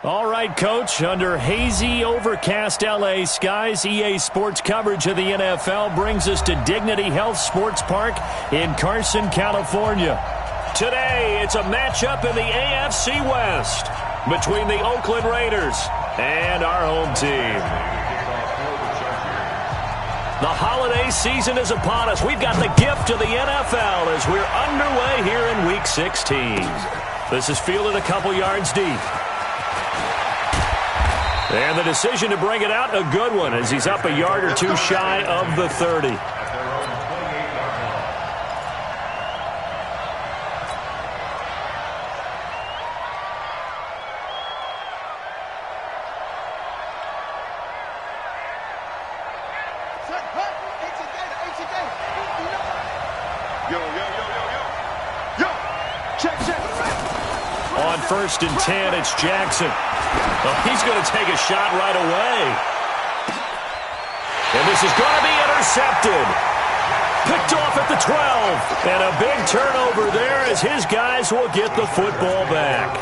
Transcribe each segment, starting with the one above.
All right, Coach, under hazy, overcast L.A. skies, EA Sports coverage of the NFL brings us to Dignity Health Sports Park in Carson, California. Today, it's a matchup in the AFC West between the Oakland Raiders and our home team. The holiday season is upon us. We've got the gift of the NFL as we're underway here in Week 16. This is fielded a couple yards deep. And the decision to bring it out, a good one, as he's up a yard or two shy of the 30. On 1st and 10, it's Jackson. Well, he's going to take a shot right away. And this is going to be intercepted. Picked off at the 12. And a big turnover there as his guys will get the football back.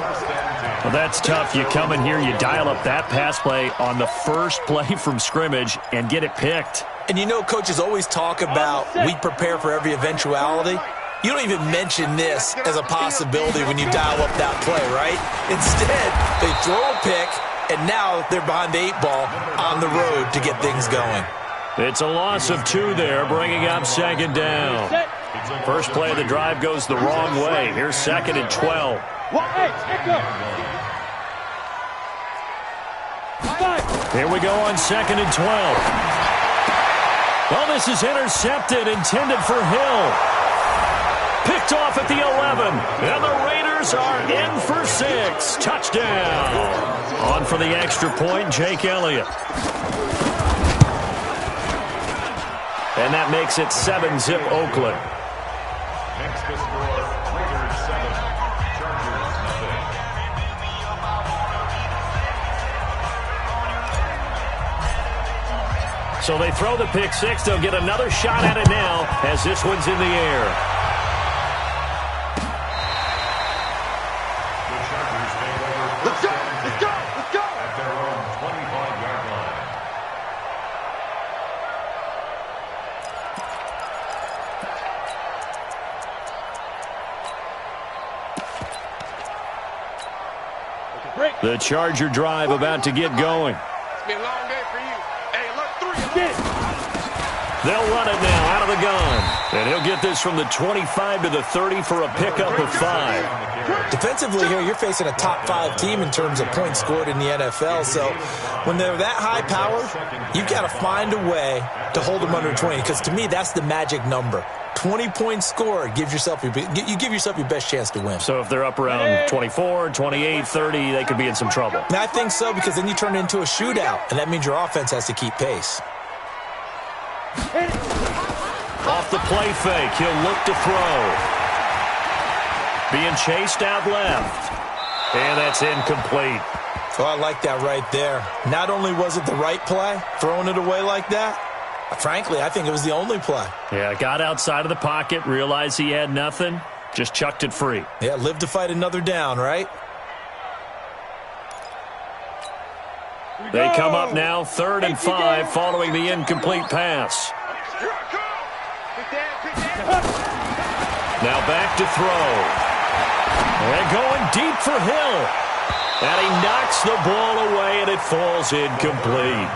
Well, that's tough. You come in here, you dial up that pass play on the first play from scrimmage and get it picked. And you know, coaches always talk about we prepare for every eventuality. You don't even mention this as a possibility when you dial up that play, right? Instead, they throw a pick, and now they're behind the 8 ball on the road to get things going. It's a loss of 2 there, bringing up 2nd down. First play of the drive goes the wrong way. Here's 2nd and 12. Here we go on 2nd and 12. Well, this is intercepted, intended for Hill. Picked off at the 11. And the Raiders are in for 6. Touchdown. On for the extra point, Jake Elliott. And that makes it 7-zip Oakland. Next to score, Raiders 7, Chargers nothing. So they throw the pick 6. They'll get another shot at it now as this one's in the air. The Charger drive about to get going. It's been a long day for you. Hey, look, 3. They'll run it now out of the gun. And he'll get this from the 25 to the 30 for a pickup of 5. Defensively here, you're facing a top 5 team in terms of points scored in the NFL. So when they're that high powered, you've got to find a way to hold them under 20. Because to me, that's the magic number. 20 points scored, you give yourself your best chance to win. So if they're up around 24, 28, 30, they could be in some trouble. And I think so, because then you turn it into a shootout, and that means your offense has to keep pace. Off the play fake, he'll look to throw. Being chased out left. And that's incomplete. Oh, I like that right there. Not only was it the right play, throwing it away like that, frankly, I think it was the only play. Yeah, got outside of the pocket, realized he had nothing, just chucked it free. Yeah, live to fight another down, right? They come up now, 3rd and 5, following the incomplete pass. Now back to throw. And going deep for Hill. And he knocks the ball away, and it falls incomplete.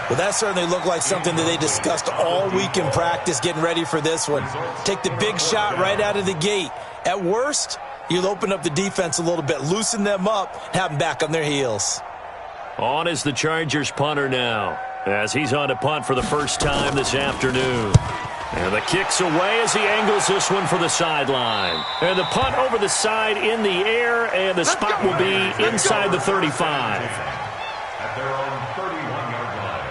Well, that certainly looked like something that they discussed all week in practice, getting ready for this one. Take the big shot right out of the gate. At worst, you'll open up the defense a little bit, loosen them up, and have them back on their heels. On is the Chargers punter now, as he's on to punt for the first time this afternoon. And the kick's away as he angles this one for the sideline. And the punt over the side in the air, and the spot will be inside the 35. At their own 31-yard line.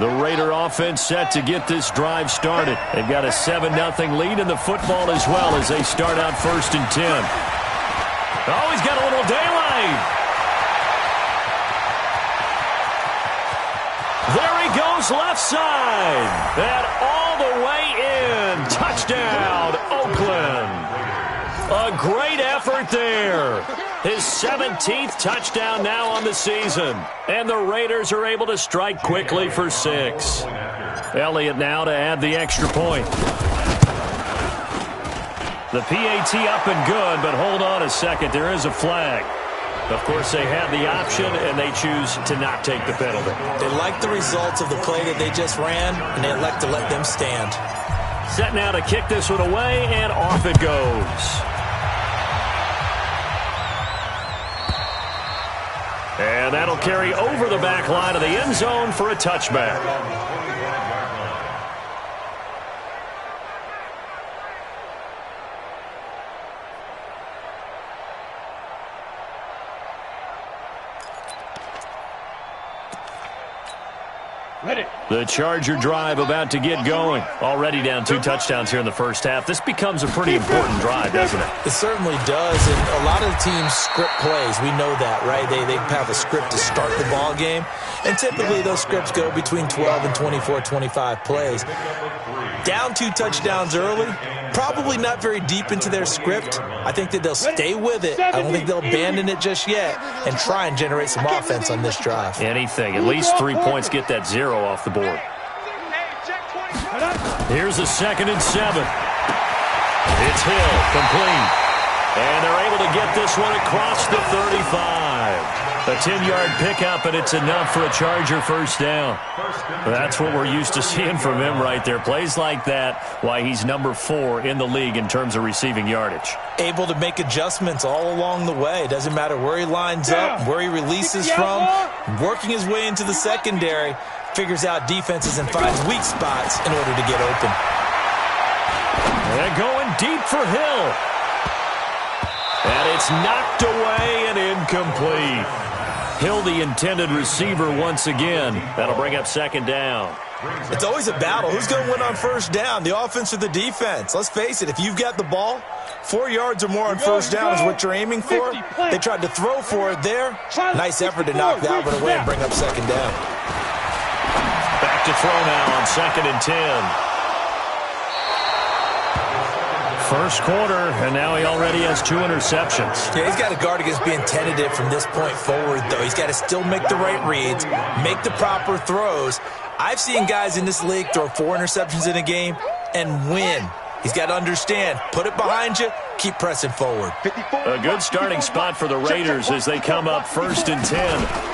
The Raider offense set to get this drive started. They've got a 7-0 lead in the football as well as they start out 1st and 10. Oh, he's got a little daylight. There he goes left side. And all the way in. Touchdown, Oakland. A great effort effort there. His 17th touchdown now on the season. And the Raiders are able to strike quickly for 6. Elliott now to add the extra point. The PAT up and good, but hold on a second. There is a flag. Of course, they had the option, and they choose to not take the penalty. They like the results of the play that they just ran, and they elect to let them stand. Set now to kick this one away, and off it goes. And that'll carry over the back line of the end zone for a touchback. The Charger drive about to get going. Already down 2 touchdowns here in the first half. This becomes a pretty important drive, doesn't it? It certainly does, and a lot of the teams script plays. We know that, right? They have a script to start the ball game, and typically those scripts go between 12 and 24, 25 plays. Down 2 touchdowns early, probably not very deep into their script. I think that they'll stay with it. I don't think they'll abandon it just yet and try and generate some offense on this drive. Anything. At least 3 points, get that 0 off the board. Here's a 2nd and 7. It's Hill, complete. And they're able to get this one across the 35. A 10-yard pickup, and it's enough for a Charger first down. That's what we're used to seeing from him right there. Plays like that, why he's number 4 in the league in terms of receiving yardage. Able to make adjustments all along the way. Doesn't matter where he lines up, where he releases from. Working his way into the secondary, figures out defenses and finds weak spots in order to get open. And going deep for Hill. And it's knocked away and incomplete. Hill, the intended receiver once again. That'll bring up 2nd down. It's always a battle. Who's going to win on first down, the offense or the defense? Let's face it, if you've got the ball, 4 yards or more on first down is what you're aiming for. They tried to throw for it there. Nice effort to knock that one away and bring up 2nd down. Back to throw now on 2nd and 10. First quarter, and now he already has 2 interceptions. Yeah, he's got to guard against being tentative from this point forward, though. He's got to still make the right reads, make the proper throws. I've seen guys in this league throw 4 interceptions in a game and win. He's got to understand, put it behind you, keep pressing forward. A good starting spot for the Raiders as they come up 1st and 10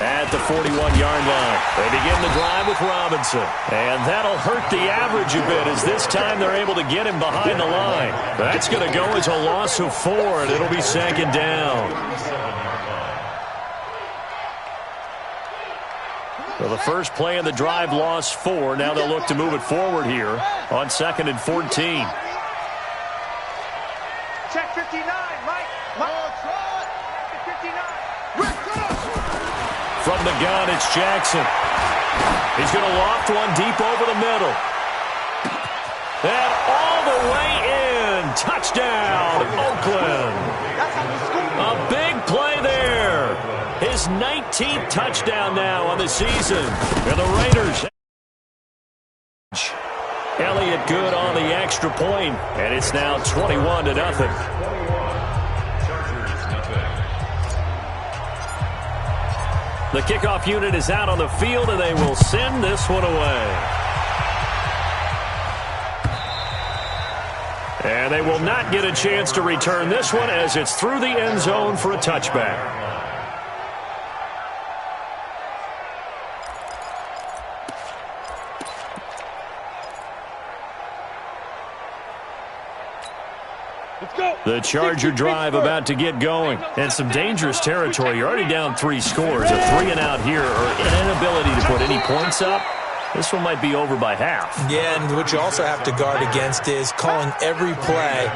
at the 41-yard line. They begin the drive with Robinson. And that'll hurt the average a bit as this time they're able to get him behind the line. That's going to go as a loss of 4, and it'll be 2nd down. So the first play of the drive lost 4. Now they'll look to move it forward here on 2nd and 14. Check 59, Mike. Check 59. From the gun, it's Jackson. He's going to loft one deep over the middle. And all the way in. Touchdown, Oakland. A big play there. His 19th touchdown now on the season. And the Raiders. Elliott good on the extra point, and it's now 21-0. The kickoff unit is out on the field, and they will send this one away. And they will not get a chance to return this one as it's through the end zone for a touchback. The Charger drive about to get going. And some dangerous territory. You're already down 3 scores. A 3-and-out here, or an inability to put any points up. This one might be over by half. Yeah, and what you also have to guard against is calling every play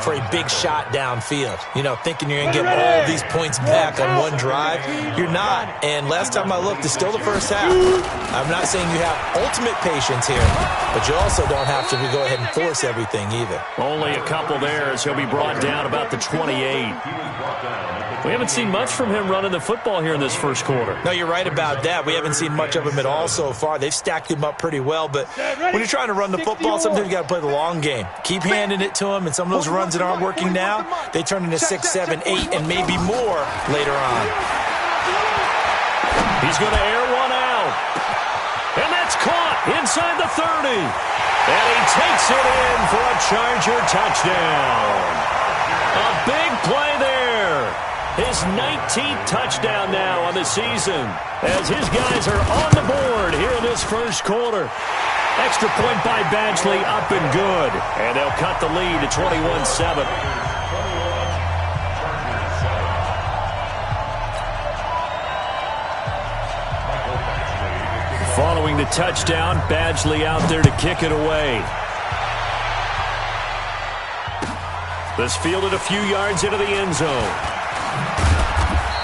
for a big shot downfield. You know, thinking you're going to get all these points back on one drive. You're not. And last time I looked, it's still the first half. I'm not saying you have ultimate patience here, but you also don't have to go ahead and force everything either. Only a couple there as he'll be brought down about the 28. We haven't seen much from him running the football here in this first quarter. No, you're right about that. We haven't seen much of him at all so far. They've stacked him up pretty well. But when you're trying to run the football, sometimes you got to play the long game. Keep handing it to him, and some of those runs that aren't working now, they turn into 6, 7, 8, and maybe more later on. He's going to air one out. And that's caught inside the 30. And he takes it in for a Charger touchdown. A big play there. His 19th touchdown now on the season, as his guys are on the board here in this first quarter. Extra point by Badgley, up and good. And they'll cut the lead to 21-7. Following the touchdown, Badgley out there to kick it away. This fielded a few yards into the end zone.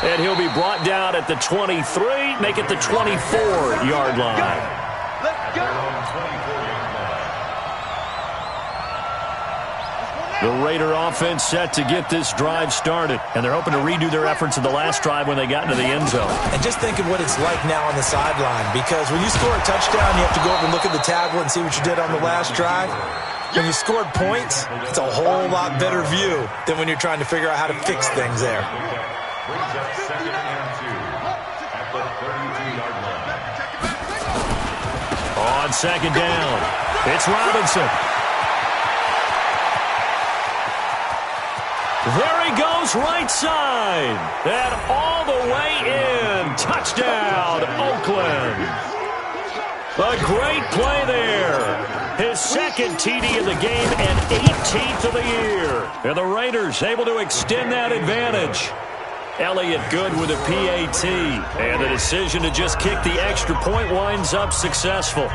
And he'll be brought down at the 23, make it the 24-yard line. Let's go. The Raider offense set to get this drive started, and they're hoping to redo their efforts in the last drive when they got into the end zone. And just think of what it's like now on the sideline, because when you score a touchdown, you have to go over and look at the tablet and see what you did on the last drive. When you scored points, it's a whole lot better view than when you're trying to figure out how to fix things there. Brings up 2nd and 2 at the 32-yard line. On second down, it's Robinson. There he goes, right side. And all the way in. Touchdown, Oakland. A great play there. His second TD of the game and 18th of the year. And the Raiders able to extend that advantage. Elliott good with a PAT. And the decision to just kick the extra point winds up successful.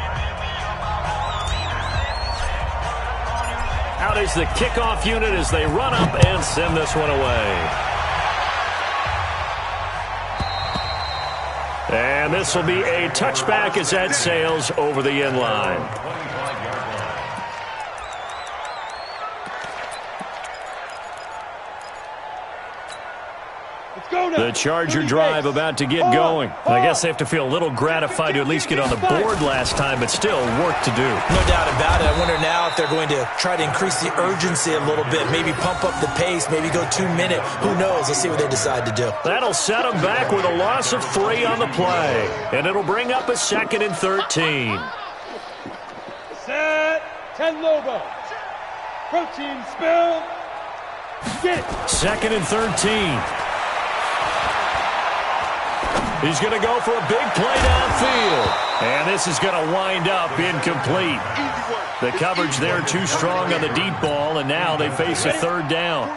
Out is the kickoff unit as they run up and send this one away. And this will be a touchback as that sails over the end line. The Charger drive about to get going. I guess they have to feel a little gratified to at least get on the board last time, but still work to do. No doubt about it. I wonder now if they're going to try to increase the urgency a little bit, maybe pump up the pace, maybe go 2-minute. Who knows? Let's see what they decide to do. That'll set them back with a loss of 3 on the play, and it'll bring up a 2nd and 13. Set. 10 Lobo. Protein spill. Get it. 2nd and 13. He's going to go for a big play downfield. And this is going to wind up incomplete. The coverage there too strong on the deep ball, and now they face a 3rd down.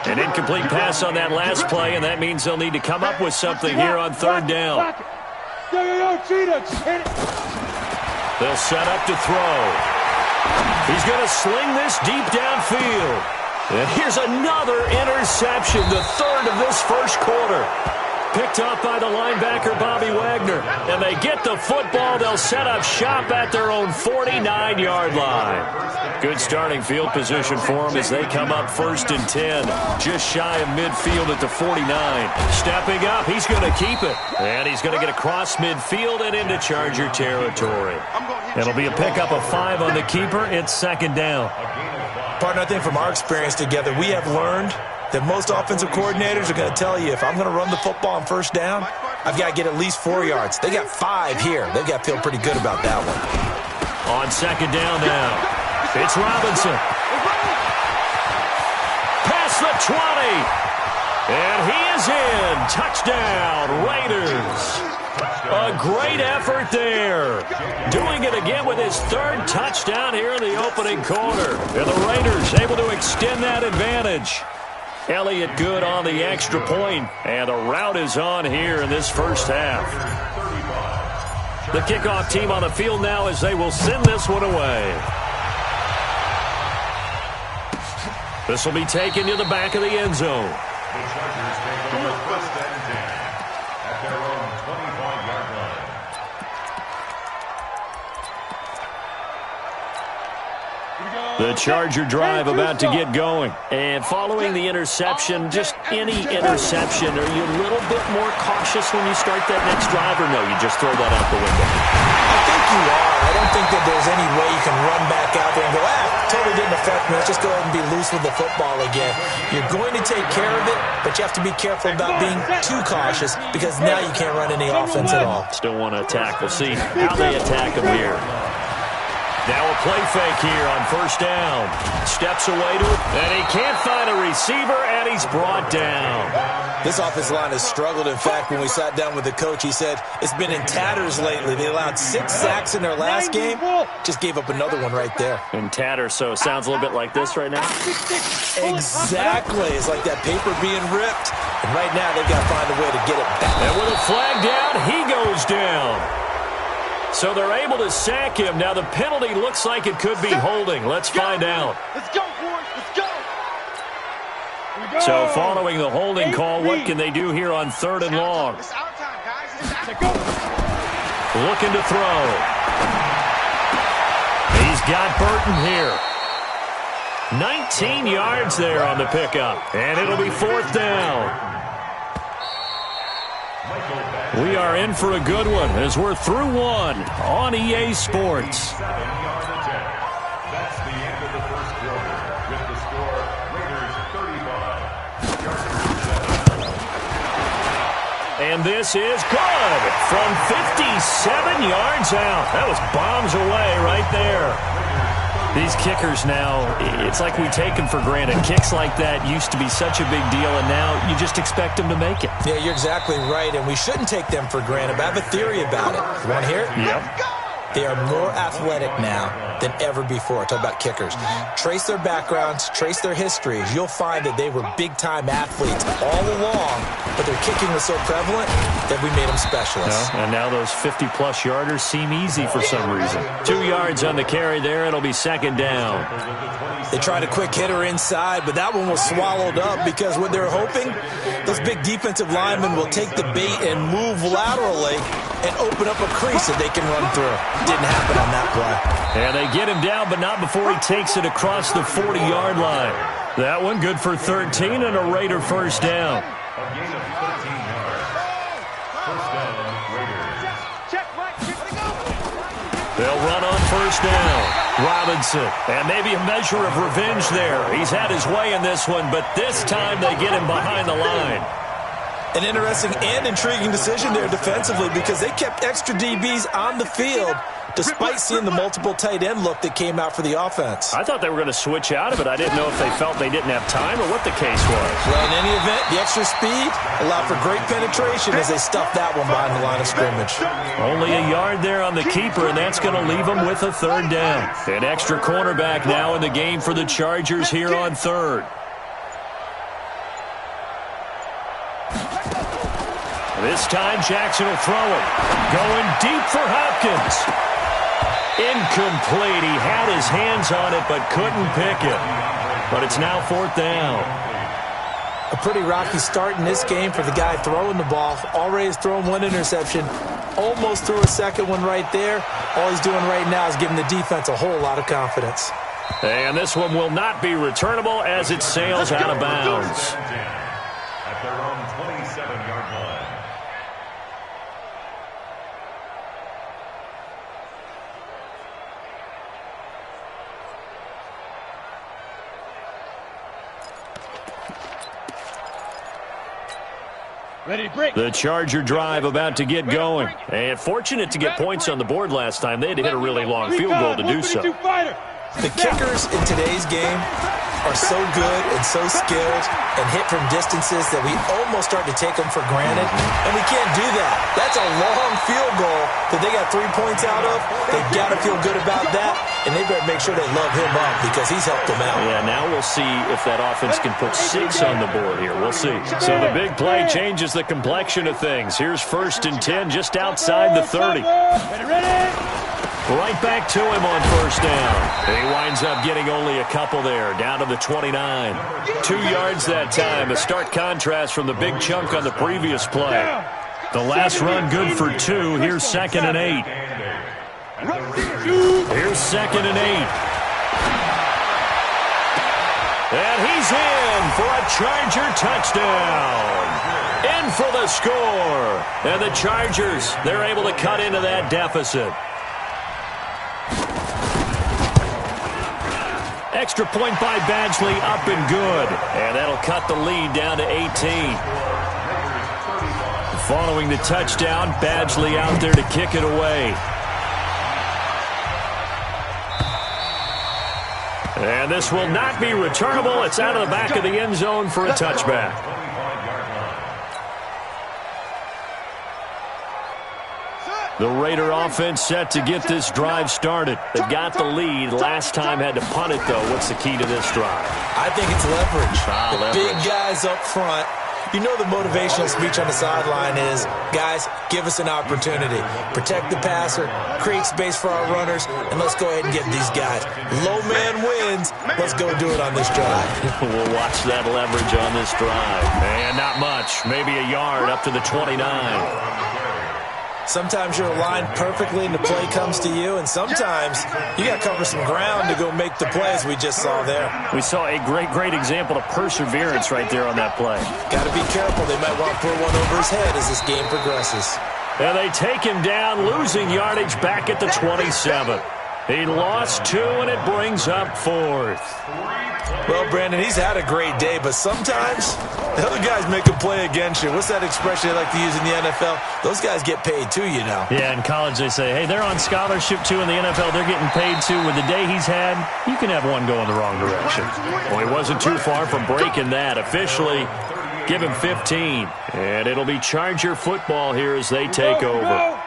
An incomplete pass on that last play, and that means they'll need to come up with something here on 3rd down. They'll set up to throw. He's going to sling this deep downfield. And here's another interception, the 3rd of this first quarter. Picked up by the linebacker, Bobby Wagner. And they get the football. They'll set up shop at their own 49-yard line. Good starting field position for them as they come up 1st and 10. Just shy of midfield at the 49. Stepping up, he's going to keep it. And he's going to get across midfield and into Charger territory. It'll be a pickup of 5 on the keeper. It's 2nd down. Partner, I think from our experience together, we have learned that most offensive coordinators are going to tell you, if I'm going to run the football on 1st down, I've got to get at least 4 yards. They got 5 here. They've got to feel pretty good about that one. On 2nd down now, it's Robinson. Past the 20. And he is in. Touchdown, Raiders. A great effort there. Doing it again with his 3rd touchdown here in the opening quarter. And the Raiders able to extend that advantage. Elliott good on the extra point, and the route is on here in this first half. The kickoff team on the field now as they will send this one away. This will be taken to the back of the end zone. The Chargers take over 1st and 10 at their own 25-yard line. 1 The Charger drive about to get going. And following the interception, just any interception, are you a little bit more cautious when you start that next drive, or no, you just throw that out the window? I think you are. I don't think that there's any way you can run back out there and go, totally didn't affect me. Let's just go ahead and be loose with the football again. You're going to take care of it, but you have to be careful about being too cautious because now you can't run any offense at all. Still want to attack. We'll see how they attack them here. Now a play fake here on first down. Steps away to it, and he can't find a receiver, and he's brought down. This offensive line has struggled. In fact, when we sat down with the coach, he said it's been in tatters lately. They allowed 6 sacks in their last game. Just gave up another one right there. In tatters, so it sounds a little bit like this right now? Exactly. It's like that paper being ripped. And right now, they've got to find a way to get it back. And with a flag down, he goes down. So they're able to sack him. Now the penalty looks like it could be holding. Let's find out. Let's go, boys. Let's go. So following the holding call, what can they do here on 3rd and long? It's our time, guys. It's go. Looking to throw. He's got Burton here. 19 yards there on the pickup. And it'll be 4th down. We are in for a good one as we're through one on EA Sports. 7-yard attempt. That's the end of the first quarter. With the score, Raiders 35. Chargers 7. And this is good from 57 yards out. That was bombs away right there. These kickers now, it's like we take them for granted. Kicks like that used to be such a big deal, and now you just expect them to make it. Yeah, you're exactly right, and we shouldn't take them for granted, but I have a theory about it. You want to hear it? Yep. They are more athletic now than ever before. Talk about kickers. Trace their backgrounds, trace their histories. You'll find that they were big-time athletes all along, but their kicking was so prevalent that we made them specialists. And now those 50-plus yarders seem easy for some reason. 2 yards on the carry there. It'll be 2nd down. They tried a quick hitter inside, but that one was swallowed up because what they're hoping, those big defensive linemen will take the bait and move laterally and open up a crease that they can run through. Didn't happen on that play. And they get him down, but not before he takes it across the 40-yard line. That one good for 13 and a Raider first down. A gain of 13 yards. First down, Raiders. Check right. They'll run on first down. Robinson. And maybe a measure of revenge there. He's had his way in this one, but this time they get him behind the line. An interesting and intriguing decision there defensively because they kept extra DBs on the field despite seeing the multiple tight end look that came out for the offense. I thought they were going to switch out of it. I didn't know if they felt they didn't have time or what the case was. Well, in any event, the extra speed allowed for great penetration as they stuffed that one behind the line of scrimmage. Only a yard there on the keeper, and that's going to leave them with a 3rd down. An extra cornerback now in the game for the Chargers here on 3rd. This time Jackson will throw it. Going deep for Hopkins. Incomplete. He had his hands on it but couldn't pick it. But it's now 4th down. A pretty rocky start in this game for the guy throwing the ball. Already has thrown 1 interception. Almost threw a second one right there. All he's doing right now is giving the defense a whole lot of confidence. And this one will not be returnable as it sails out of bounds. At their own 27-yard line. Ready, break. The Charger drive about to get going. And fortunate to get points on the board last time. They had to hit a really long field goal to do so. The kickers in today's game are so good and so skilled and hit from distances that we almost start to take them for granted. And we can't do that. That's a long field goal that they got 3 points out of. They've got to feel good about that. And they better make sure they love him up because he's helped them out. Yeah, now we'll see if that offense can put 6 on the board here. We'll see. So the big play changes the complexion of things. Here's 1st and 10 just outside the 30. Right back to him on first down. And he winds up getting only a couple there, down to the 29. 2 yards that time. A stark contrast from the big chunk on the previous play. The last run good for 2. Here's 2nd and 8. Here's 2nd and 8. And he's in for a Charger touchdown. In for the score. And the Chargers, they're able to cut into that deficit. Extra point by Badgley, up and good. And that'll cut the lead down to 18. Following the touchdown, Badgley out there to kick it away. And this will not be returnable. It's out of the back of the end zone for a touchback. The Raider offense set to get this drive started. They've got the lead. Last time had to punt it, though. What's the key to this drive? I think it's leverage. Leverage. Big guys up front. You know the motivational speech on the sideline is, guys, give us an opportunity. Protect the passer, create space for our runners, and let's go ahead and get these guys. Low man wins. Let's go do it on this drive. We'll watch that leverage on this drive. And not much. Maybe a yard up to the 29. Sometimes you're aligned perfectly and the play comes to you, and sometimes you got to cover some ground to go make the play, as we just saw there. We saw a great example of perseverance right there on that play. Got to be careful. They might want to put one over his head as this game progresses. And they take him down, losing yardage back at the 27. He lost 2, and it brings up 4th. Well, Brandon, he's had a great day, but sometimes the other guys make a play against you. What's that expression they like to use in the NFL? Those guys get paid too, you know. Yeah, in college they say, hey, they're on scholarship too. In the NFL, they're getting paid too. With the day he's had, you can have one going the wrong direction. Well, he wasn't too far from breaking that. Officially, give him 15. And it'll be Charger football here as they take over.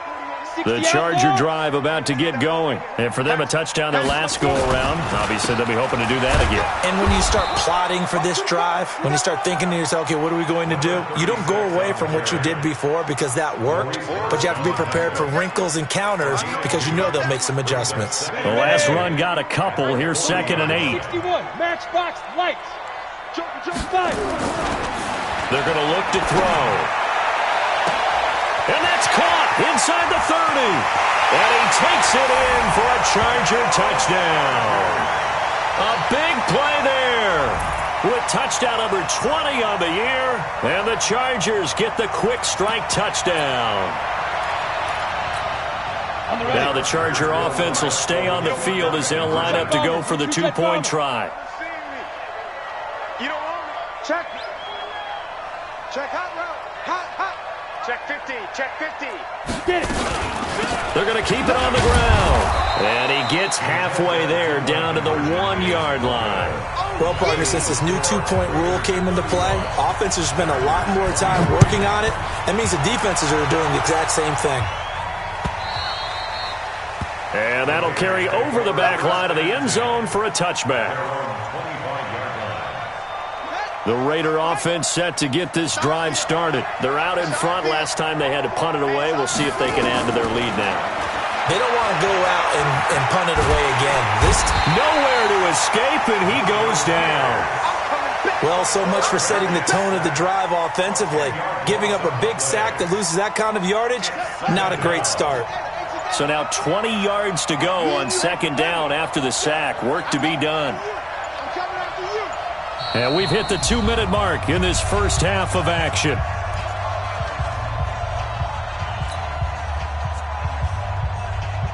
The Charger drive about to get going. And for them, a touchdown their last go-around. Obviously, they'll be hoping to do that again. And when you start plotting for this drive, when you start thinking to yourself, okay, what are we going to do? You don't go away from what you did before because that worked, but you have to be prepared for wrinkles and counters because you know they'll make some adjustments. The last run got a couple. Here's 2nd and 8. 61, matchbox lights. Jump, 5. They're going to look to throw. And that's caught inside the 30. And he takes it in for a Charger touchdown. A big play there with touchdown number 20 on the year. And the Chargers get the quick strike touchdown. Now the Charger offense will stay on the field as they'll line up to go for the 2-point try. You don't want me. Check hot route. Hot. Check 50. Check 50. Get it. They're going to keep it on the ground. And he gets halfway there down to the 1-yard line. Well, partner, since this new 2-point rule came into play, offenses spend a lot more time working on it. That means the defenses are doing the exact same thing. And that'll carry over the back line of the end zone for a touchback. The Raider offense set to get this drive started. They're out in front. Last time they had to punt it away. We'll see if they can add to their lead now. They don't want to go out and punt it away again. Nowhere to escape, and he goes down. Well, so much for setting the tone of the drive offensively. Giving up a big sack that loses that kind of yardage, not a great start. So now 20 yards to go on 2nd down after the sack. Work to be done. And we've hit the 2-minute mark in this first half of action.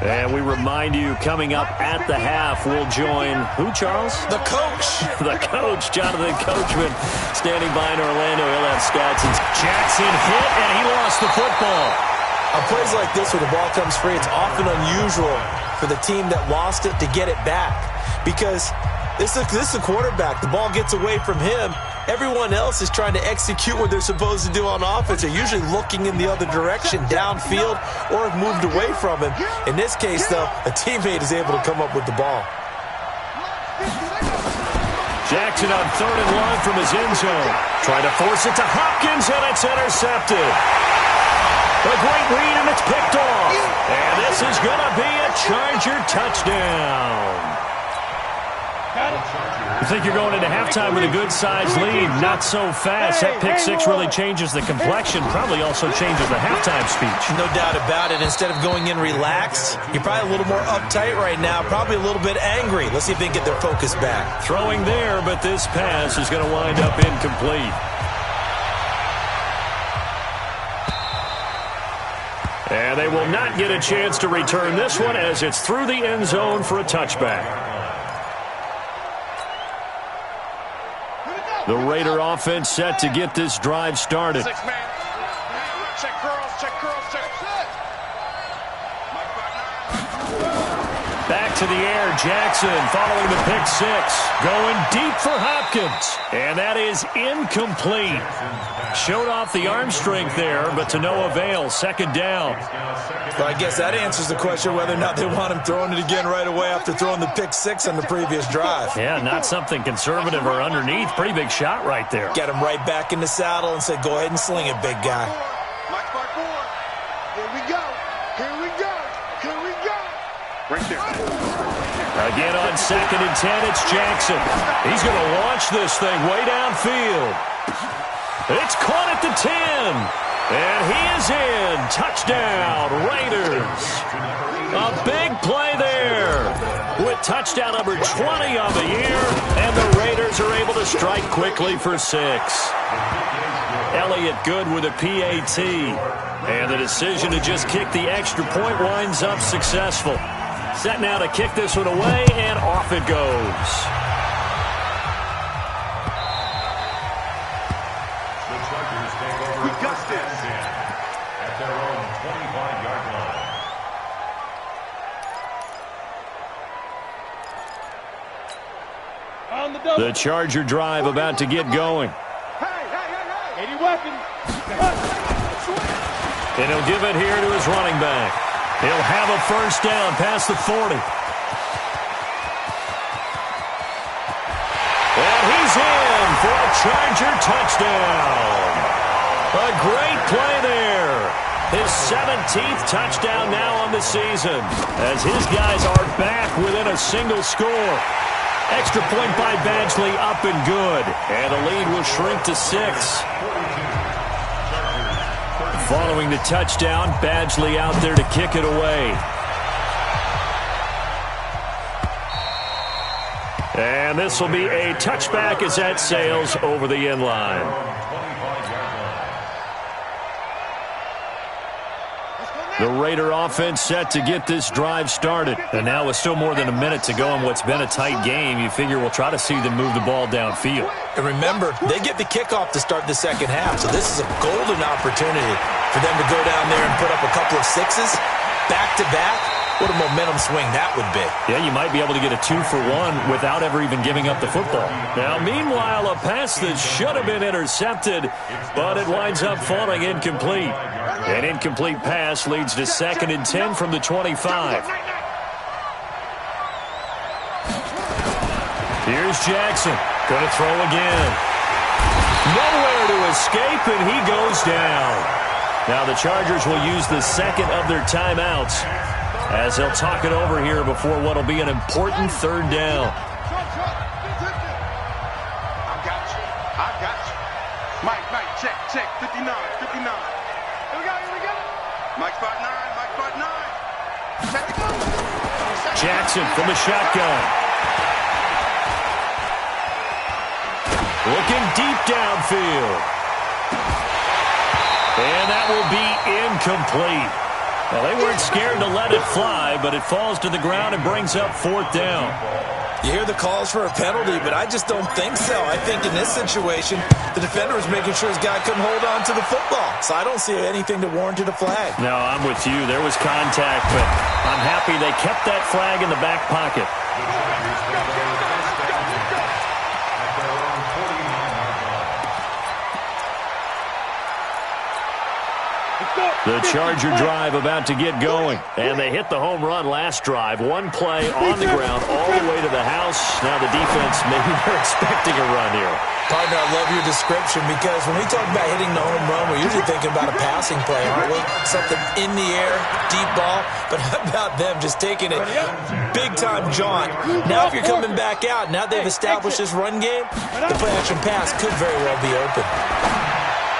And we remind you, coming up at the half, we'll join who, Charles? The coach. The coach, Jonathan Coachman, standing by in Orlando. He'll have stats. Jackson hit, and he lost the football. On plays like this where the ball comes free, it's often unusual for the team that lost it to get it back because this is a quarterback. The ball gets away from him. Everyone else is trying to execute what they're supposed to do on offense. They're usually looking in the other direction, downfield, or have moved away from him. In this case, though, a teammate is able to come up with the ball. Jackson on 3rd and long from his end zone. Trying to force it to Hopkins, and it's intercepted. A great read, and it's picked off. And this is going to be a Charger touchdown. Got it. You think you're going into halftime with a good-sized lead. Not so fast. That pick six really changes the complexion. Probably also changes the halftime speech. No doubt about it. Instead of going in relaxed, you're probably a little more uptight right now. Probably a little bit angry. Let's see if they can get their focus back. Throwing there, but this pass is going to wind up incomplete. And they will not get a chance to return this one as it's through the end zone for a touchback. The Raider offense set to get this drive started. Check curls, check curls, check. Back to the air, Jackson following the pick six. Going deep for Hopkins. And that is incomplete. Showed off the arm strength there, but to no avail. Second down. Well, I guess that answers the question whether or not they want him throwing it again right away after throwing the pick six on the previous drive. Yeah, not something conservative or underneath. Pretty big shot right there. Get him right back in the saddle and say, go ahead and sling it, big guy. Here we go. Here we go. Here we go. Right there. Again on 2nd and 10, it's Jackson. He's going to launch this thing way downfield. It's caught at the 10. And he is in. Touchdown, Raiders. A big play there with touchdown number 20 on the year. And the Raiders are able to strike quickly for 6. Elliott good with a PAT. And the decision to just kick the extra point winds up successful. Set now to kick this one away, and off it goes. The Chargers take over first and 10 at their own 25-yard line. The Charger drive about to get going. Hey. 80 weapons. And he'll give it here to his running back. He'll have a first down past the 40. And he's in for a Charger touchdown. A great play there. His 17th touchdown now on the season as his guys are back within a single score. Extra point by Badgley up and good. And the lead will shrink to 6. Following the touchdown, Badgley out there to kick it away. And this will be a touchback as that sails over the end line. The Raider offense set to get this drive started. And now with still more than a minute to go in what's been a tight game, you figure we'll try to see them move the ball downfield. And remember, they get the kickoff to start the second half, so this is a golden opportunity for them to go down there and put up a couple of sixes back-to-back. What a momentum swing that would be. Yeah, you might be able to get a 2-for-1 without ever even giving up the football. Now, meanwhile, a pass that should have been intercepted, but it winds up falling incomplete. An incomplete pass leads to 2nd and 10 from the 25. Here's Jackson. Going to throw again. Nowhere to escape, and he goes down. Now the Chargers will use the second of their timeouts as they'll talk it over here before what will be an important third down. I got you. Mike, check, 59. Here we go. Mike spot 9. Check it out. Jackson from the shotgun. Looking deep downfield. And that will be incomplete. Well, they weren't scared to let it fly, but it falls to the ground and brings up 4th down. You hear the calls for a penalty, but I just don't think so. I think in this situation, the defender was making sure his guy couldn't hold on to the football. So I don't see anything that warranted a flag. No, I'm with you. There was contact, but I'm happy they kept that flag in the back pocket. The Charger drive about to get going. And they hit the home run last drive. One play on the ground all the way to the house. Now the defense, maybe they're expecting a run here. Partner, I love your description because when we talk about hitting the home run, we're usually thinking about a passing play, aren't we? Something in the air, deep ball. But how about them just taking it big-time jaunt? Now if you're coming back out, now they've established this run game, the play-action pass could very well be open.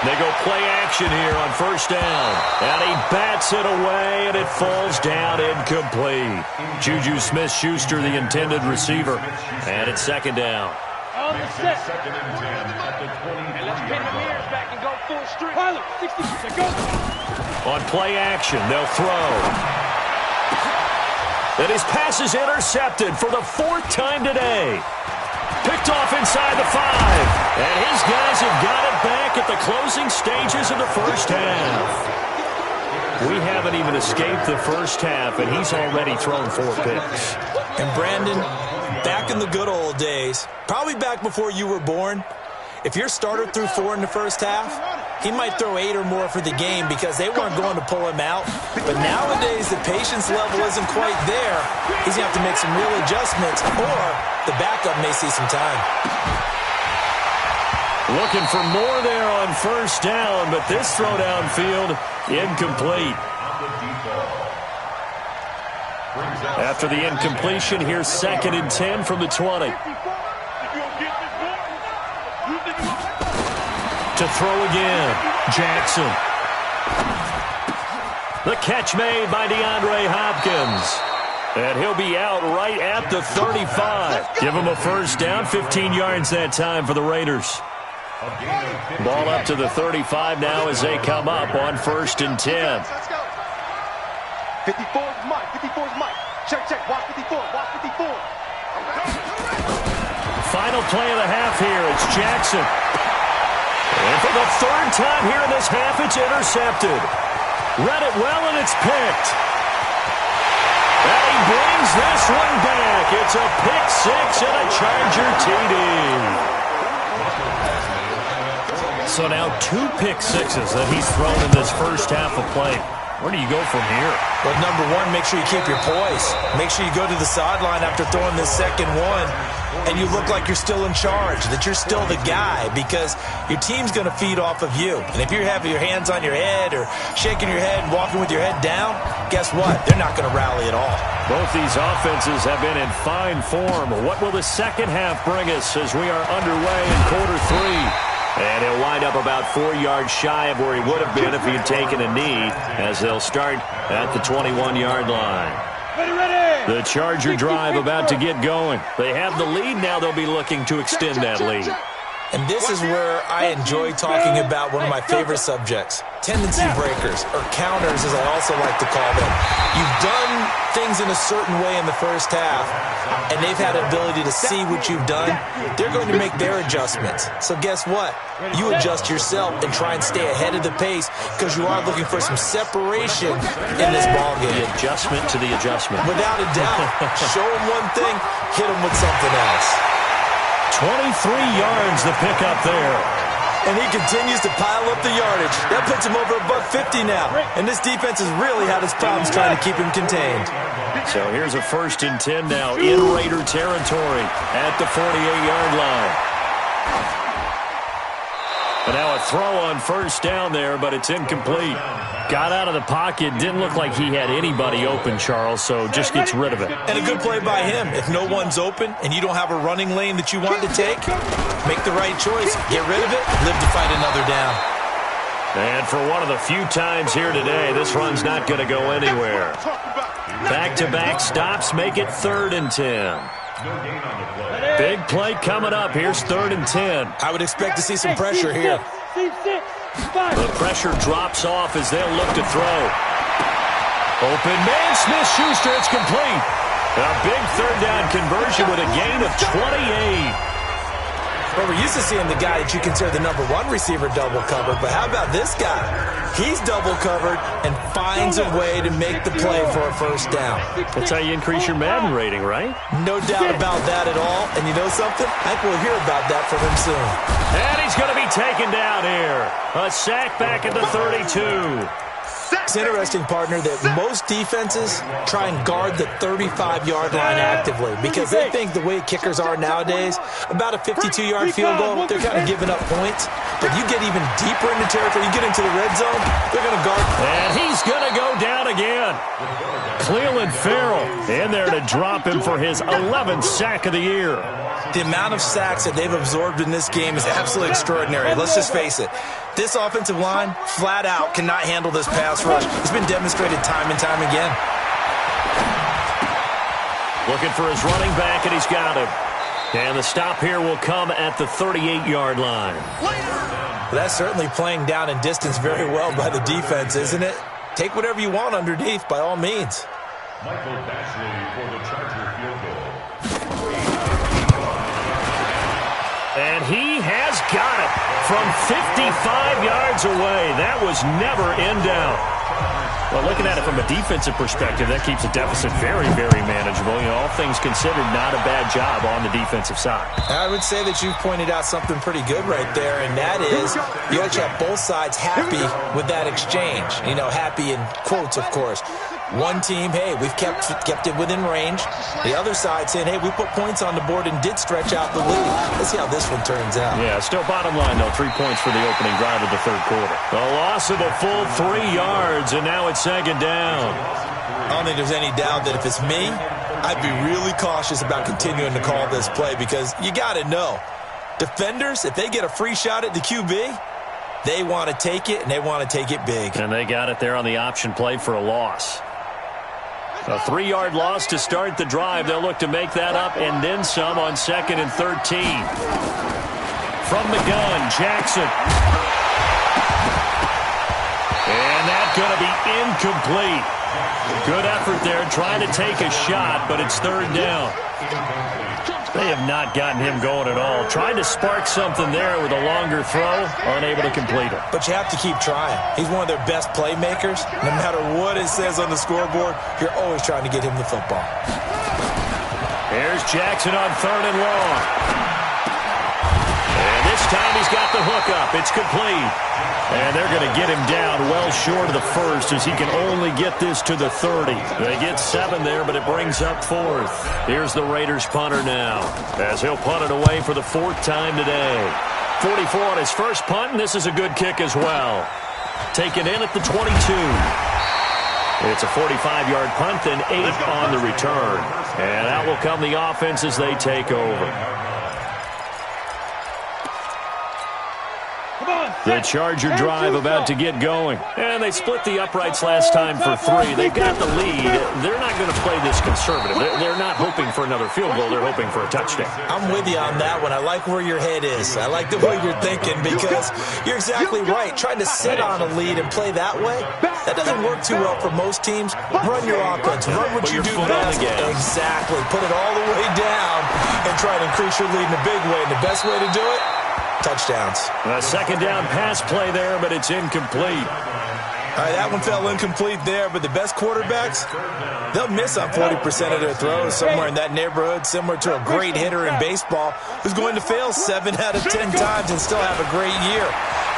They go play action here on first down. And he bats it away, and it falls down incomplete. Juju Smith-Schuster, the intended receiver. And it's second down. On the set. Second and 10 at the 23-yard Let's pin the line. mirrors back and go full strength. Pilot, 60%, go. On play action, they'll throw. And his pass is intercepted for the fourth time today. Picked off inside the 5. And his guys have got it back at the closing stages of the first half. We haven't even escaped the first half, and he's already thrown 4 picks. And Brandon, back in the good old days, probably back before you were born, if your starter threw 4 in the first half, he might throw 8 or more for the game because they weren't going to pull him out. But nowadays, the patience level isn't quite there. He's going to have to make some real adjustments, or the backup may see some time. Looking for more there on first down, but this throw downfield, incomplete. After the incompletion, here's second and 10 from the 20. To throw again, Jackson. The catch made by DeAndre Hopkins. And he'll be out right at the 35. Give him a first down, 15 yards that time for the Raiders. Ball up to the 35 now as they come up on first and 10. Let's go. 54 is Mike. 54 is Mike. Check, check. Watch 54. Watch 54. Final play of the half here. It's Jackson. And for the third time here in this half, it's intercepted. Read it well, and it's picked. And he brings this one back. It's a pick 6 and a Charger TD. So now 2 pick 6s that he's thrown in this first half of play. Where do you go from here? Well, number one, make sure you keep your poise. Make sure you go to the sideline after throwing this second one, and you look like you're still in charge, that you're still the guy, because your team's going to feed off of you. And if you're having your hands on your head or shaking your head and walking with your head down, guess what? They're not going to rally at all. Both these offenses have been in fine form. What will the second half bring us as we are underway in quarter 3? And he'll wind up about 4 yards shy of where he would have been if he had taken a knee, as they'll start at the 21-yard line. The Charger drive about to get going. They have the lead now. They'll be looking to extend that lead. And this is where I enjoy talking about one of my favorite subjects, tendency breakers, or counters as I also like to call them. You've done things in a certain way in the first half, and they've had an ability to see what you've done. They're going to make their adjustments. So guess what? You adjust yourself and try and stay ahead of the pace because you are looking for some separation in this ballgame. The adjustment to the adjustment. Without a doubt. Show them one thing, hit them with something else. 23 yards the pickup there. And he continues to pile up the yardage. That puts him over $150 now. And this defense has really had its problems trying to keep him contained. So here's a first and 10 now in Raider territory at the 48-yard line. And now a throw on first down there, but it's incomplete. Got out of the pocket. Didn't look like he had anybody open, Charles, so just gets rid of it. And a good play by him. If no one's open and you don't have a running lane that you want to take, make the right choice. Get rid of it. Live to fight another down. And for one of the few times here today, this run's not going to go anywhere. Back-to-back stops make it 3rd and 10. Big play coming up. Here's 3rd and 10. I would expect to see some pressure here. The pressure drops off as they'll look to throw. Open man, Smith-Schuster, it's complete. A big 3rd down conversion with a gain of 28. Well, we're used to seeing the guy that you consider the number 1 receiver double covered, but how about this guy? He's double covered and finds a way to make the play for a first down. That's how you increase your Madden rating, right? No doubt about that at all. And you know something? I think we'll hear about that from him soon. And he's going to be taken down here. A sack back at the 32. It's interesting, partner, that most defenses try and guard the 35-yard line actively because they think the way kickers are nowadays, about a 52-yard field goal, they're kind of giving up points. But you get even deeper into territory, you get into the red zone, they're going to guard. And he's going to go down again. Cleveland Farrell in there to drop him for his 11th sack of the year. The amount of sacks that they've absorbed in this game is absolutely extraordinary. Let's just face it. This offensive line, flat out, cannot handle this pass rush. It's been demonstrated time and time again. Looking for his running back, and he's got him. And the stop here will come at the 38-yard line. Well, that's certainly playing down in distance very well by the defense, isn't it? Take whatever you want underneath, by all means. Michael Dashley for the Charger field goal. And he has got it from 55 yards away. That was never in doubt. Well, looking at it from a defensive perspective, that keeps a deficit very, very manageable. You know, all things considered, not a bad job on the defensive side. I would say that you've pointed out something pretty good right there, and that is you actually have both sides happy with that exchange. You know, happy in quotes, of course. One team, hey, we've kept it within range. The other side saying, hey, we put points on the board and did stretch out the lead. Let's see how this one turns out. Yeah, still bottom line, though, 3 points for the opening drive of the third quarter. A loss of a full 3 yards, and now it's second down. I don't think there's any doubt that if it's me, I'd be really cautious about continuing to call this play because you got to know, defenders, if they get a free shot at the QB, they want to take it, and they want to take it big. And they got it there on the option play for a loss. A 3-yard loss to start the drive. They'll look to make that up and then some on 2nd and 13. From the gun, Jackson. And that's going to be incomplete. Good effort there trying to take a shot, but it's third down. They have not gotten him going at all. Trying to spark something there with a longer throw, unable to complete it. But you have to keep trying. He's one of their best playmakers. No matter what it says on the scoreboard, you're always trying to get him the football. Here's Jackson on 3rd and long. And this time he's got the hook up. It's complete. And they're going to get him down well short of the first as he can only get this to the 30. They get 7 there, but it brings up 4th. Here's the Raiders punter now as he'll punt it away for the 4th time today. 44 on his first punt, and this is a good kick as well. Taken in at the 22. It's a 45-yard punt, then 8 on the return. And out will come the offense as they take over. The Charger drive about to get going. And they split the uprights last time for 3. They've got the lead. They're not going to play this conservative. They're not hoping for another field goal. They're hoping for a touchdown. I'm with you on that one. I like where your head is. I like the way you're thinking because you're exactly right. Trying to sit on a lead and play that way, that doesn't work too well for most teams. Run your offense. Run what you do best. Exactly. Put it all the way down and try to increase your lead in a big way. And the best way to do it, touchdowns. A second down pass play there, but it's incomplete. All right, that one fell incomplete there, but the best quarterbacks, they'll miss on 40% of their throws somewhere in that neighborhood, similar to a great hitter in baseball who's going to fail 7 out of 10 times and still have a great year.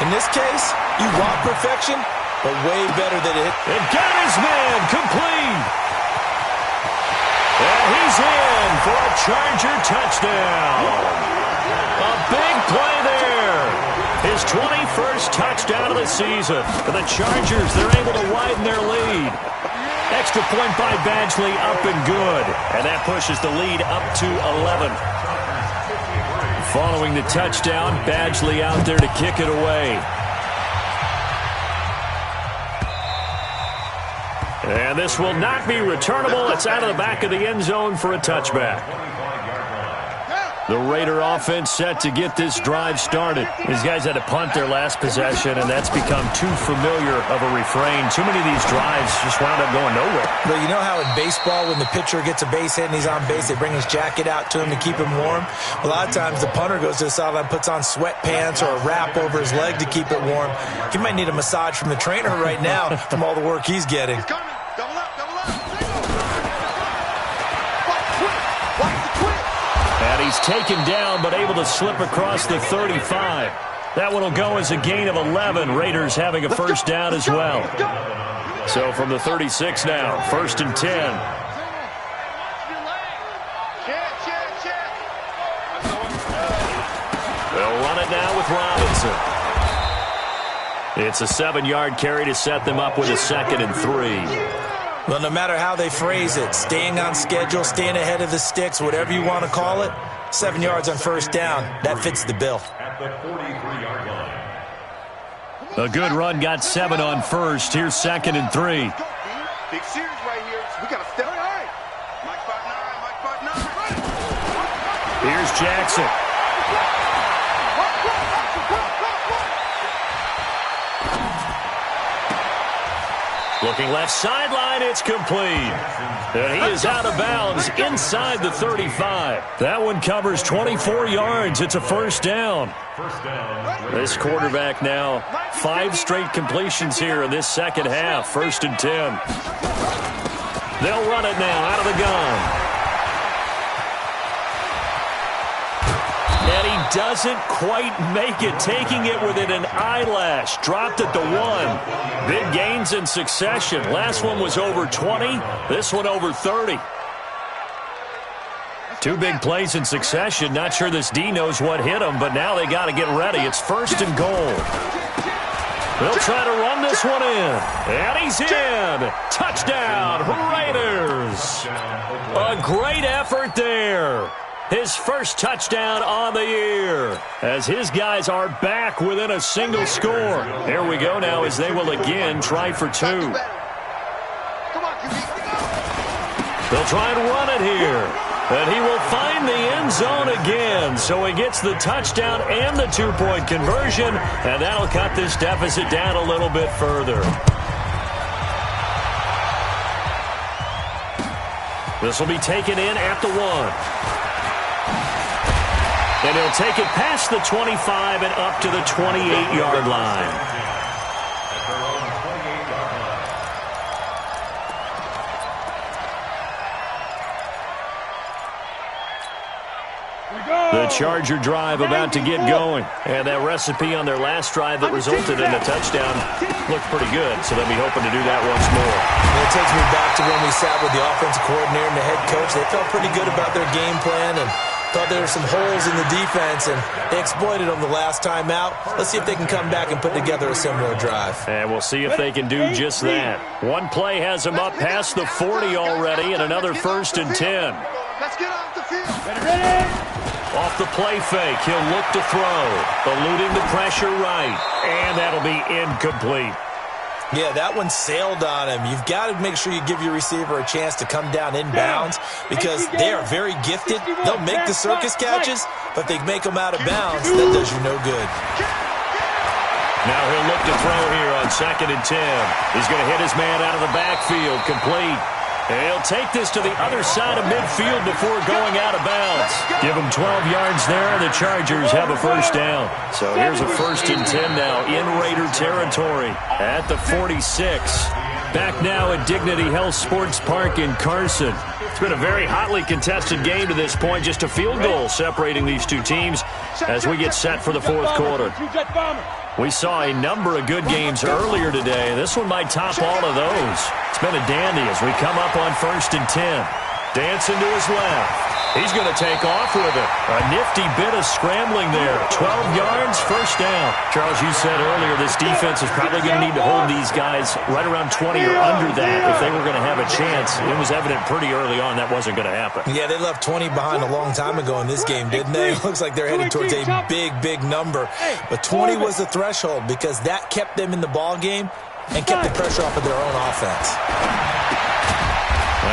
In this case, you want perfection, but way better than it. And got his man complete. And he's in for a Charger touchdown. A big play there. His 21st touchdown of the season. For the Chargers, they're able to widen their lead. Extra point by Badgley, up and good. And that pushes the lead up to 11. Following the touchdown, Badgley out there to kick it away. And this will not be returnable. It's out of the back of the end zone for a touchback. The Raider offense set to get this drive started. These guys had to punt their last possession, and that's become too familiar of a refrain. Too many of these drives just wound up going nowhere. But you know how in baseball, when the pitcher gets a base hit and he's on base, they bring his jacket out to him to keep him warm? A lot of times the punter goes to the sideline, puts on sweatpants or a wrap over his leg to keep it warm. He might need a massage from the trainer right now from all the work he's getting. He's coming. Double up, double up. And he's taken down, but able to slip across the 35. That one will go as a gain of 11. Raiders having a first down as well. So from the 36 now, 1st and 10. They'll run it now with Robinson. It's a 7-yard carry to set them up with a 2nd and 3. Well, no matter how they phrase it, staying on schedule, staying ahead of the sticks, whatever you want to call it, 7 yards on 1st down, that fits the bill. At the 43-yard line. A good run got 7 on 1st. Here's 2nd and 3. Big series right here. We got to step right. Mike 5'9", Here's Jackson. Looking left sideline, it's complete. And he is out of bounds inside the 35. That one covers 24 yards. It's a 1st down. This quarterback now, 5 straight completions here in this second half. 1st and 10. They'll run it now out of the gun. And he doesn't quite make it, taking it within an eyelash. Dropped at the 1. Big gains in succession. Last one was over 20. This one over 30. 2 big plays in succession. Not sure this D knows what hit him, but now they got to get ready. It's 1st and goal. They'll try to run this one in. And he's in. Touchdown, Raiders. A great effort there. His first touchdown on the year as his guys are back within a single score. Here we go now as they will again try for 2. They'll try and run it here. And he will find the end zone again. So he gets the touchdown and the 2-point conversion. And that'll cut this deficit down a little bit further. This will be taken in at the 1. And he'll take it past the 25 and up to the 28-yard line. The Charger drive about to get going. And that recipe on their last drive that resulted in a touchdown looked pretty good. So they'll be hoping to do that once more. It takes me back to when we sat with the offensive coordinator and the head coach. They felt pretty good about their game plan and thought there were some holes in the defense, and they exploited them the last time out. Let's see if they can come back and put together a similar drive. And we'll see if they can do just that. One play has them up past the 40 already, and another 1st and 10. Let's get off the field. Off the play fake, he'll look to throw. Eluding the pressure right, and that'll be incomplete. Yeah, that one sailed on him. You've got to make sure you give your receiver a chance to come down inbounds because they are very gifted. They'll make the circus catches, but they make them out of bounds. That does you no good. Now he'll look to throw here on 2nd and 10. He's going to hit his man out of the backfield, complete. And he'll take this to the other side of midfield before going out of bounds. Give him 12 yards there, and the Chargers have a 1st down. So here's a 1st and 10 now in Raider territory at the 46. Back now at Dignity Health Sports Park in Carson. It's been a very hotly contested game to this point. Just a field goal separating these two teams as we get set for the 4th quarter. We saw a number of good games earlier today. This one might top all of those. It's been a dandy as we come up on 1st and 10. Dancing to his left. He's going to take off with it. A nifty bit of scrambling there. 12 yards, 1st down. Charles, you said earlier this defense is probably going to need to hold these guys right around 20 or under that if they were going to have a chance. It was evident pretty early on that wasn't going to happen. Yeah, they left 20 behind a long time ago in this game, didn't they? It looks like they're headed towards a big number. But 20 was the threshold because that kept them in the ball game and kept the pressure off of their own offense.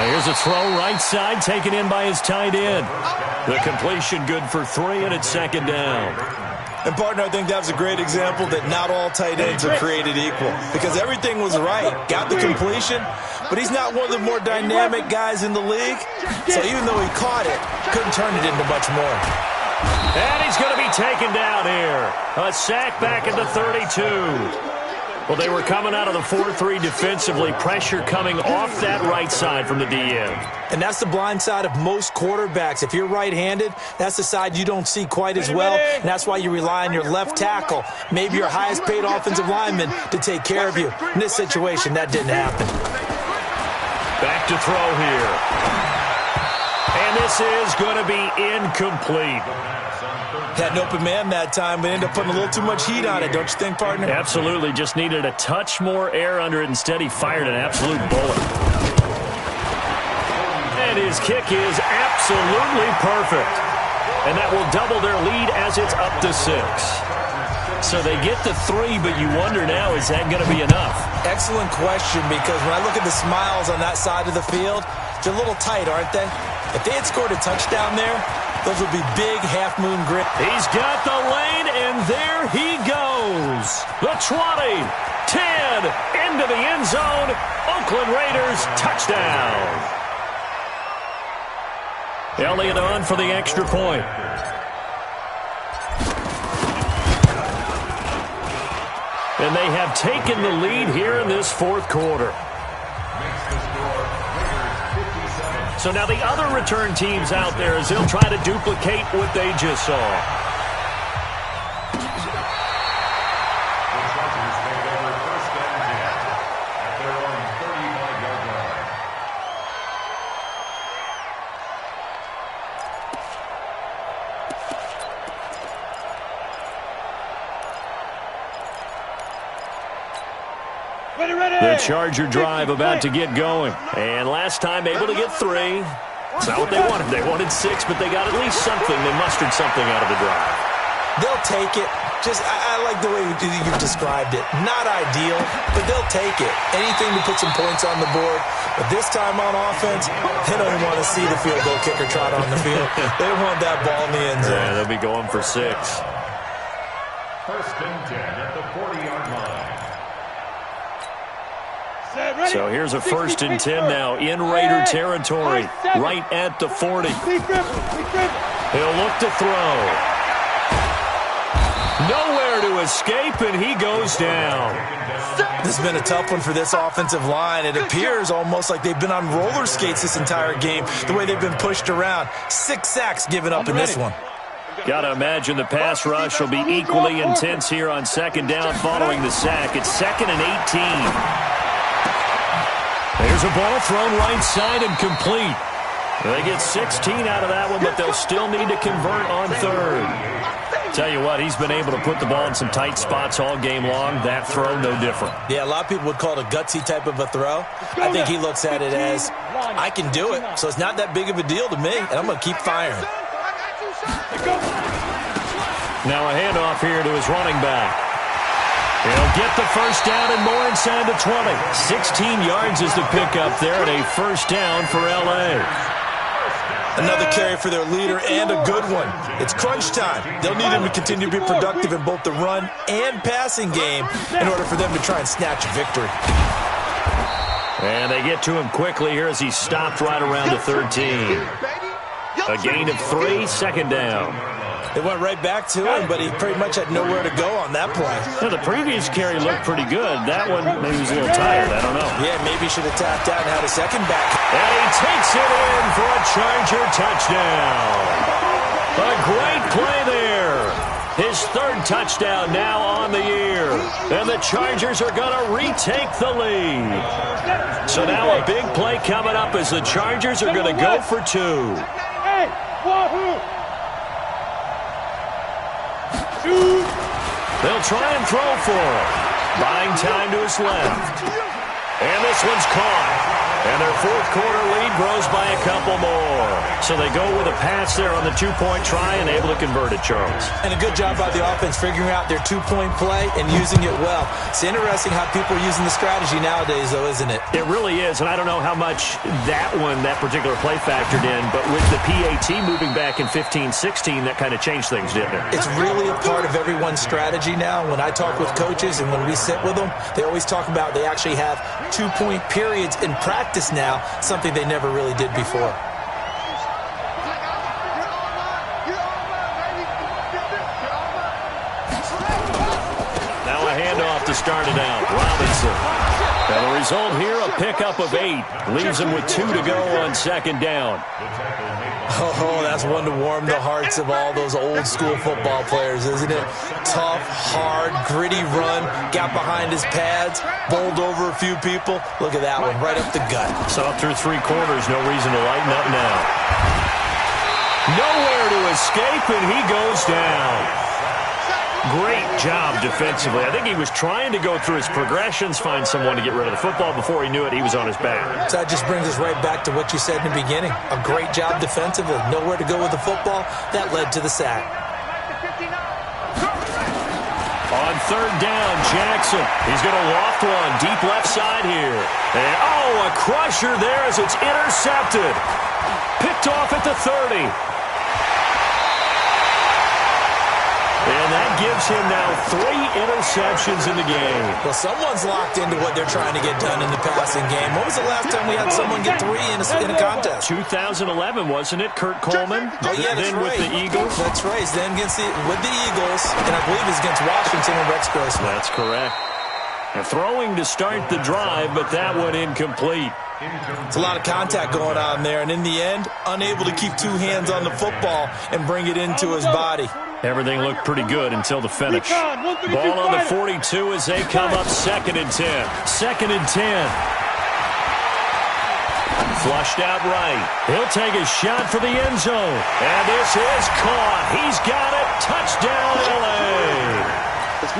Here's a throw right side taken in by his tight end. The completion good for 3, and it's 2nd down. And, partner, I think that was a great example that not all tight ends are created equal because everything was right. Got the completion, but he's not one of the more dynamic guys in the league. So even though he caught it, couldn't turn it into much more. And he's going to be taken down here. A sack back at the 32. Well, they were coming out of the 4-3 defensively, pressure coming off that right side from the DN. And that's the blind side of most quarterbacks. If you're right-handed, that's the side you don't see quite as well, and that's why you rely on your left tackle, maybe your highest-paid offensive lineman, to take care of you. In this situation, that didn't happen. Back to throw here. And this is going to be incomplete. Had an open man that time, but ended up putting a little too much heat on it, don't you think, partner? Absolutely. Just needed a touch more air under it. Instead, he fired an absolute bullet. And his kick is absolutely perfect. And that will double their lead as it's up to 6. So they get to 3, but you wonder now, is that going to be enough? Excellent question, because when I look at the smiles on that side of the field, they're a little tight, aren't they? If they had scored a touchdown there, those would be big half-moon grit. He's got the lane, and there he goes. The 20, 10, into the end zone. Oakland Raiders, touchdown. Elliott on for the extra point. And they have taken the lead here in this fourth quarter. So now the other return teams out there as they'll try to duplicate what they just saw. The Charger drive about to get going. And last time able to get 3. It's not what they wanted. They wanted 6, but they got at least something. They mustered something out of the drive. They'll take it. I like the way you've described it. Not ideal, but they'll take it. Anything to put some points on the board. But this time on offense, they don't even want to see the field goal kicker trot on the field. They want that ball in the end zone. Yeah, they'll be going for 6. First and 10 at the 40-yard line. So here's a first and 10 now in Raider territory, right at the 40. He'll look to throw. Nowhere to escape, and he goes down. This has been a tough one for this offensive line. It appears almost like they've been on roller skates this entire game, the way they've been pushed around. 6 sacks given up in this one. Got to imagine the pass rush will be equally intense here on second down following the sack. It's 2nd and 18. There's a ball thrown right side and complete. They get 16 out of that one, but they'll still need to convert on 3rd. Tell you what, he's been able to put the ball in some tight spots all game long. That throw, no different. Yeah, a lot of people would call it a gutsy type of a throw. I think he looks at it as, I can do it, so it's not that big of a deal to me, and I'm going to keep firing. Now a handoff here to his running back. He'll get the first down and more inside the 20. 16 yards is the pickup there, and a first down for L.A. Another carry for their leader, and a good one. It's crunch time. They'll need him to continue to be productive in both the run and passing game in order for them to try and snatch a victory. And they get to him quickly here as he stopped right around the 13. A gain of 3, second down. They went right back to him, but he pretty much had nowhere to go on that play. Well, the previous carry looked pretty good. That one, maybe he was a little tired. I don't know. Yeah, maybe he should have tapped out and had a second back. And he takes it in for a Charger touchdown. A great play there. His 3rd touchdown now on the year. And the Chargers are going to retake the lead. So now a big play coming up as the Chargers are going to go for 2. Hey, wahoo! They'll try and throw for it. Buying time to his left. And this one's caught. And their fourth quarter lead grows by a couple more. So they go with a pass there on the 2-point try and able to convert it, Charles. And a good job by the offense figuring out their 2-point play and using it well. It's interesting how people are using the strategy nowadays, though, isn't it? It really is, and I don't know how much that particular play factored in, but with the PAT moving back in 15-16, that kind of changed things, didn't it? It's really a part of everyone's strategy now. When I talk with coaches and when we sit with them, they always talk about they actually have 2-point periods in practice now, something they never really did before. Now a handoff off to start it out. Robinson. And the result here, a pickup of 8. Leaves him with 2 to go on second down. Oh, that's one to warm the hearts of all those old-school football players, isn't it? Tough, hard, gritty run, got behind his pads, bowled over a few people. Look at that one, right up the gut. Saw through 3 quarters, no reason to lighten up now. Nowhere to escape, and he goes down. Great job defensively. I think he was trying to go through his progressions, find someone to get rid of the football. Before he knew it, he was on his back. So that just brings us right back to what you said in the beginning. A great job defensively. Nowhere to go with the football. That led to the sack. On third down, Jackson. He's going to loft one deep left side here. And, oh, a crusher there as it's intercepted. Picked off at the 30. And that gives him now 3 interceptions in the game. Well, someone's locked into what they're trying to get done in the passing game. When was the last time we had someone get 3 in a contest? 2011, wasn't it? Kurt Coleman? Oh, yeah, that's then right. with the Eagles? That's right. Then with the Eagles, and I believe it's against Washington and Rex Grossman. That's correct. And throwing to start the drive, but that one incomplete. It's a lot of contact going on there, and in the end, unable to keep 2 hands on the football and bring it into his body. Everything looked pretty good until the finish. Ball on the 42 as they come up 2nd and 10. 2nd and 10. Flushed out right. He'll take a shot for the end zone. And this is caught. He's got it. Touchdown, L.A.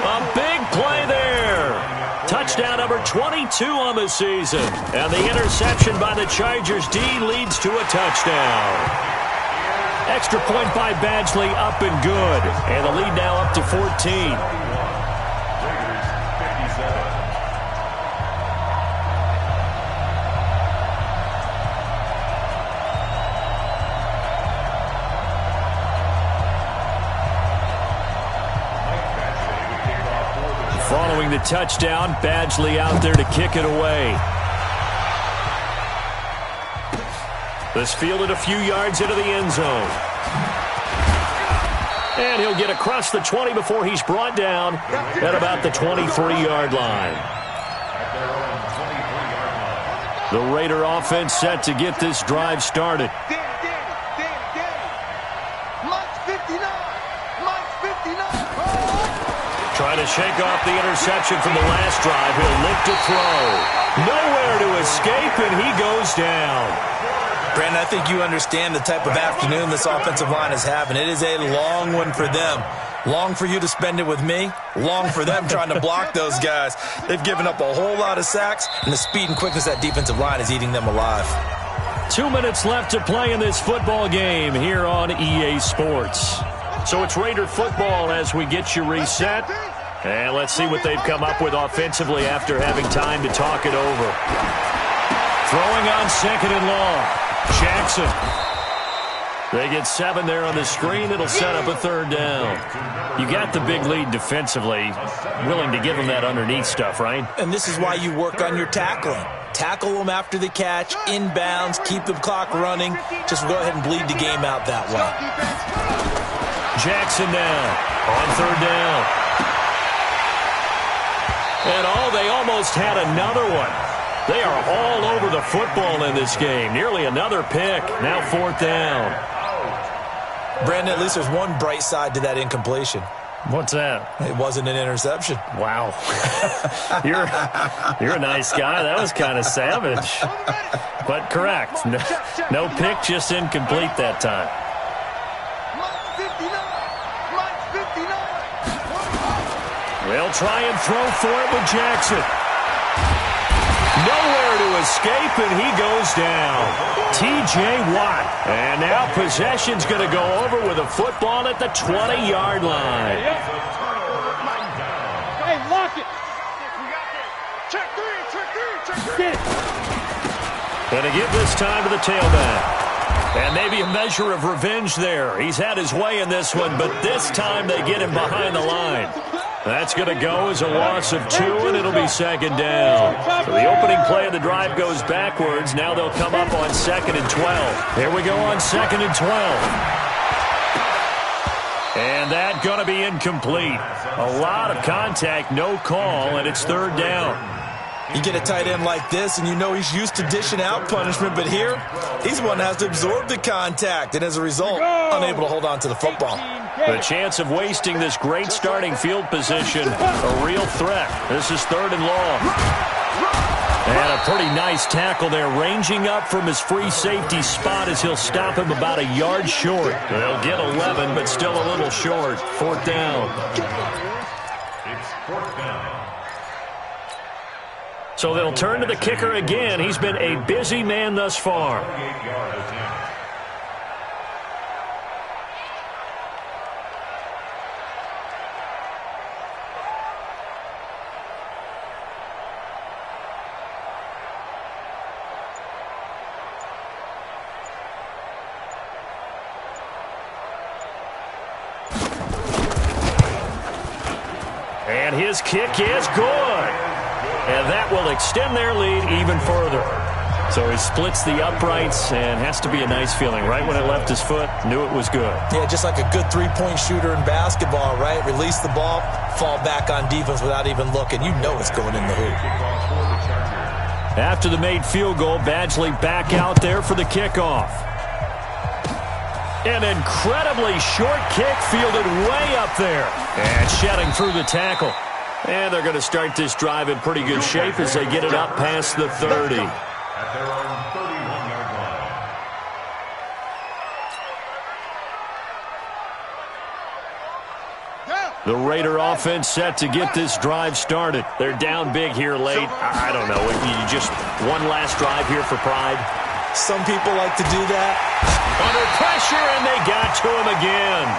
A big play there. Touchdown number 22 on the season. And the interception by the Chargers D leads to a touchdown. Extra point by Badgley, up and good. And the lead now up to 14. Raiders 57. Following the touchdown, Badgley out there to kick it away. This fielded a few yards into the end zone. And he'll get across the 20 before he's brought down at about the 23-yard line. The Raider offense set to get this drive started. Trying to shake off the interception from the last drive. He'll look to throw. Nowhere to escape, and he goes down. Brandon, I think you understand the type of afternoon this offensive line is having. It is a long one for them. Long for you to spend it with me. Long for them trying to block those guys. They've given up a whole lot of sacks, and the speed and quickness of that defensive line is eating them alive. 2 minutes left to play in this football game here on EA Sports. So it's Raider football as we get you reset. And let's see what they've come up with offensively after having time to talk it over. Throwing on 2nd and long. Jackson. They get 7 there on the screen. It'll set up a 3rd down. You got the big lead defensively. Willing to give them that underneath stuff, right? And this is why you work on your tackling. Tackle them after the catch, inbounds, keep the clock running. Just go ahead and bleed the game out that way. Jackson now on 3rd down. And they almost had another one. They are all over the football in this game. Nearly another pick. Now 4th down. Brandon, at least there's one bright side to that incompletion. What's that? It wasn't an interception. Wow. You're a nice guy. That was kind of savage. But correct. No pick, just incomplete that time. They'll try and throw for it with Jackson. Nowhere to escape, and he goes down. T.J. Watt. And now possession's going to go over with a football at the 20-yard line. Hey, lock it. We got this. Check 3, check 3, check 3. Get it. And to give this time to the tailback. And maybe a measure of revenge there. He's had his way in this one, but this time they get him behind the line. That's going to go as a loss of 2, and it'll be 2nd down. So the opening play of the drive goes backwards. Now they'll come up on 2nd and 12. Here we go on 2nd and 12. And that going to be incomplete. A lot of contact, no call, and it's third down. You get a tight end like this, and you know he's used to dishing out punishment, but here, he's the one that has to absorb the contact, and as a result, unable to hold on to the football. The chance of wasting this great starting field position, a real threat. This is third and long. And a pretty nice tackle there, ranging up from his free safety spot as he'll stop him about a yard short. They'll get 11, but still a little short. Fourth down. It's fourth down. So they'll turn to the kicker again. He's been a busy man thus far. 48-yard attempt. And his kick is good. And that will extend their lead even further. So he splits the uprights and has to be a nice feeling. Right when it left his foot, knew it was good. Yeah, just like a good three-point shooter in basketball, right? Release the ball, fall back on defense without even looking. You know it's going in the hoop. After the made field goal, Badgley back out there for the kickoff. An incredibly short kick fielded way up there. And shedding through the tackle. And they're going to start this drive in pretty good shape as they get it up past the 30. At their own 31-yard line. The Raider offense set to get this drive started. They're down big here late. I don't know. You just one last drive here for pride. Some people like to do that. Under pressure, and they got to him again.